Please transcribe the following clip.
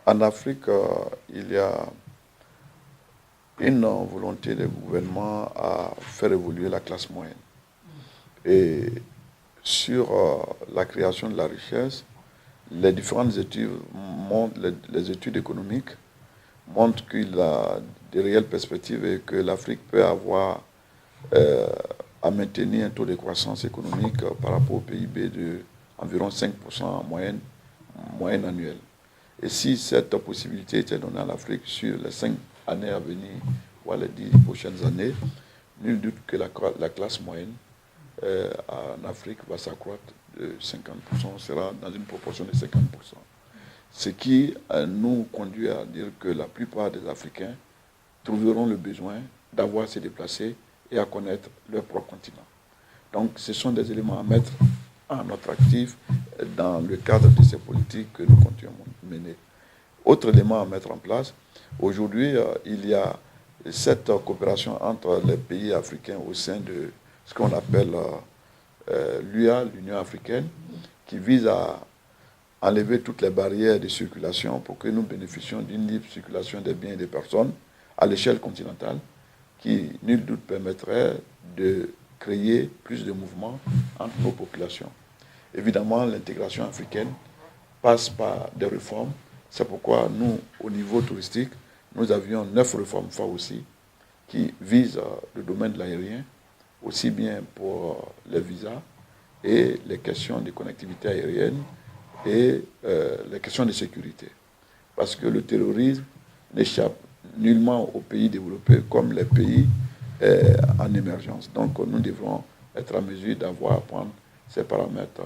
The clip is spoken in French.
Afrique, il y a une volonté des gouvernements à faire évoluer la classe moyenne. Et sur la création de la richesse, les différentes études montrent, les études économiques montrent qu'il y a de réelles perspectives et que l'Afrique peut avoir à maintenir un taux de croissance économique par rapport au PIB de environ 5% en moyenne annuelle. Et si cette possibilité était donnée à l'Afrique sur les 5 années à venir, ou les 10 prochaines années, nul doute que la classe moyenne en Afrique va s'accroître de 50%, sera dans une proportion de 50%. Ce qui nous conduit à dire que la plupart des Africains trouveront le besoin d'avoir à se déplacer et à connaître leur propre continent. Donc ce sont des éléments à mettre en notre actif dans le cadre de ces politiques que nous continuons à mener. Autre élément à mettre en place, aujourd'hui il y a cette coopération entre les pays africains au sein de ce qu'on appelle l'UA, l'Union africaine, qui vise à enlever toutes les barrières de circulation pour que nous bénéficions d'une libre circulation des biens et des personnes à l'échelle continentale, qui, nul doute, permettrait de créer plus de mouvements entre nos populations. Évidemment, l'intégration africaine passe par des réformes. C'est pourquoi nous, au niveau touristique, nous avions 9 réformes phares aussi qui visent le domaine de l'aérien, aussi bien pour les visas et les questions de connectivité aérienne et les questions de sécurité. Parce que le terrorisme n'échappe nullement aux pays développés comme les pays en émergence. Donc nous devrons être en mesure d'avoir à prendre ces paramètres